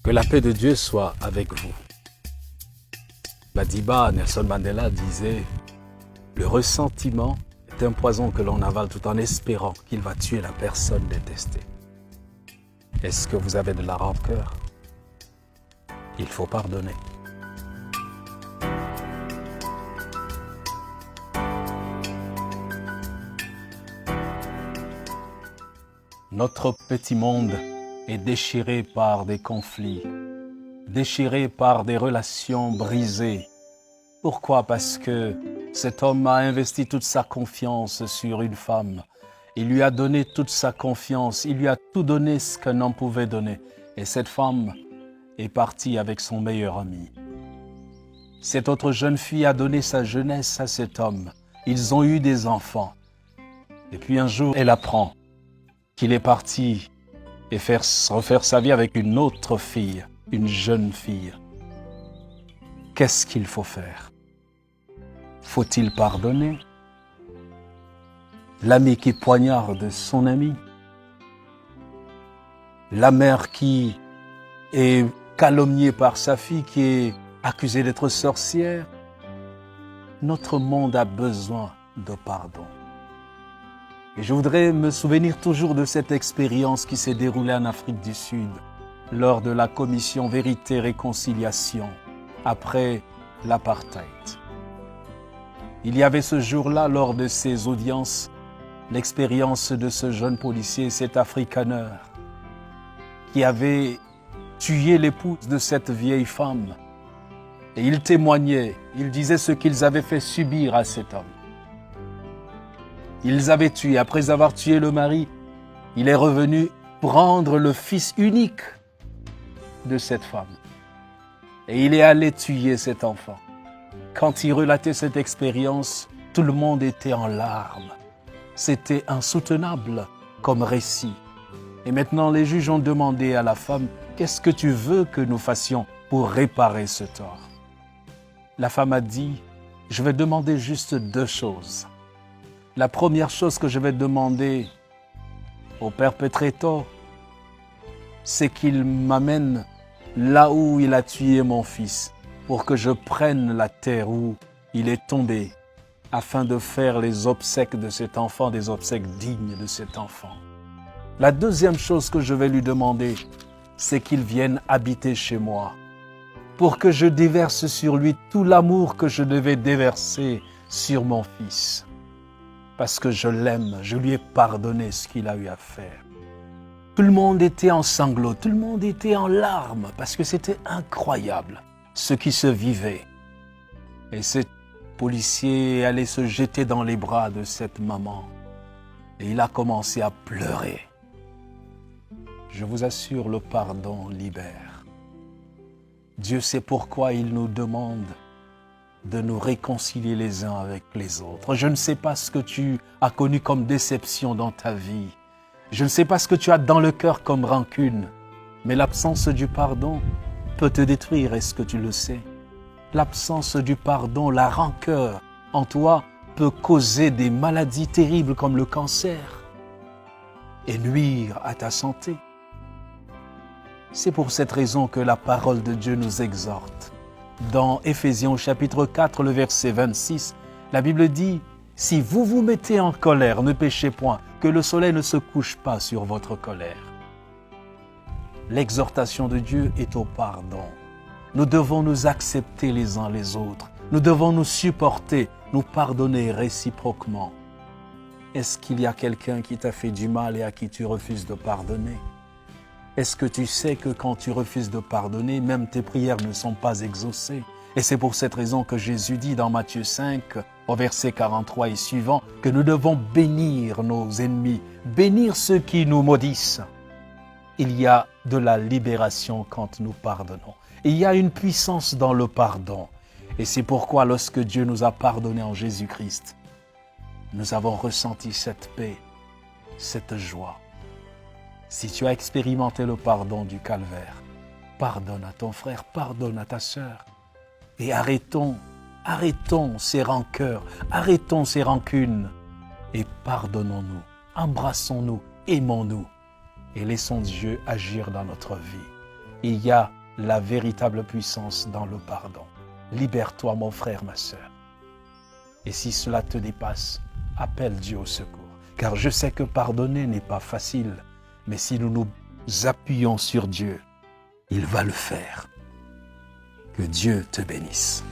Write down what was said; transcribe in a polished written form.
Que la paix de Dieu soit avec vous. Madiba, Nelson Mandela disait « Le ressentiment est un poison que l'on avale tout en espérant qu'il va tuer la personne détestée. » Est-ce que vous avez de la rancœur? Il faut pardonner. Notre petit monde est déchiré par des conflits, déchiré par des relations brisées. Pourquoi? Parce que cet homme a investi toute sa confiance sur une femme. Il lui a donné toute sa confiance, il lui a tout donné ce qu'un homme pouvait donner. Et cette femme est partie avec son meilleur ami. Cette autre jeune fille a donné sa jeunesse à cet homme. Ils ont eu des enfants. Et puis un jour, elle apprend qu'il est parti et refaire sa vie avec une autre fille, une jeune fille. Qu'est-ce qu'il faut faire? Faut-il pardonner? L'ami qui poignarde son ami, la mère qui est calomniée par sa fille, qui est accusée d'être sorcière. Notre monde a besoin de pardon. Et je voudrais me souvenir toujours de cette expérience qui s'est déroulée en Afrique du Sud lors de la commission Vérité-Réconciliation après l'apartheid. Il y avait ce jour-là, lors de ces audiences, l'expérience de ce jeune policier, cet africaneur, qui avait tué l'épouse de cette vieille femme. Et il témoignait, il disait ce qu'ils avaient fait subir à cet homme. Ils avaient tué, après avoir tué le mari, il est revenu prendre le fils unique de cette femme. Et il est allé tuer cet enfant. Quand il relatait cette expérience, tout le monde était en larmes. C'était insoutenable comme récit. Et maintenant, les juges ont demandé à la femme, « Qu'est-ce que tu veux que nous fassions pour réparer ce tort ?» La femme a dit, « Je vais demander juste deux choses. La première chose que je vais demander au perpétrateur, c'est qu'il m'amène là où il a tué mon fils, pour que je prenne la terre où il est tombé, afin de faire les obsèques de cet enfant, des obsèques dignes de cet enfant. La deuxième chose que je vais lui demander, c'est qu'il vienne habiter chez moi, pour que je déverse sur lui tout l'amour que je devais déverser sur mon fils. Parce que je l'aime, je lui ai pardonné ce qu'il a eu à faire. » Tout le monde était en sanglots, tout le monde était en larmes, parce que c'était incroyable ce qui se vivait. Et ce policier allait se jeter dans les bras de cette maman. Et il a commencé à pleurer. Je vous assure, le pardon libère. Dieu sait pourquoi il nous demande de nous réconcilier les uns avec les autres. Je ne sais pas ce que tu as connu comme déception dans ta vie. Je ne sais pas ce que tu as dans le cœur comme rancune. Mais l'absence du pardon peut te détruire, est-ce que tu le sais? L'absence du pardon, la rancœur en toi peut causer des maladies terribles comme le cancer et nuire à ta santé. C'est pour cette raison que la parole de Dieu nous exhorte. Dans Éphésiens chapitre 4, le verset 26, la Bible dit « Si vous vous mettez en colère, ne péchez point, que le soleil ne se couche pas sur votre colère. » L'exhortation de Dieu est au pardon. Nous devons nous accepter les uns les autres. Nous devons nous supporter, nous pardonner réciproquement. Est-ce qu'il y a quelqu'un qui t'a fait du mal et à qui tu refuses de pardonner? Est-ce que tu sais que quand tu refuses de pardonner, même tes prières ne sont pas exaucées? Et c'est pour cette raison que Jésus dit dans Matthieu 5, au verset 43 et suivant, que nous devons bénir nos ennemis, bénir ceux qui nous maudissent. Il y a de la libération quand nous pardonnons. Il y a une puissance dans le pardon. Et c'est pourquoi lorsque Dieu nous a pardonnés en Jésus-Christ, nous avons ressenti cette paix, cette joie. Si tu as expérimenté le pardon du calvaire, pardonne à ton frère, pardonne à ta sœur. Et arrêtons ces rancœurs, arrêtons ces rancunes et pardonnons-nous, embrassons-nous, aimons-nous et laissons Dieu agir dans notre vie. Il y a la véritable puissance dans le pardon. Libère-toi, mon frère, ma sœur. Et si cela te dépasse, appelle Dieu au secours. Car je sais que pardonner n'est pas facile, mais si nous nous appuyons sur Dieu, il va le faire. Que Dieu te bénisse.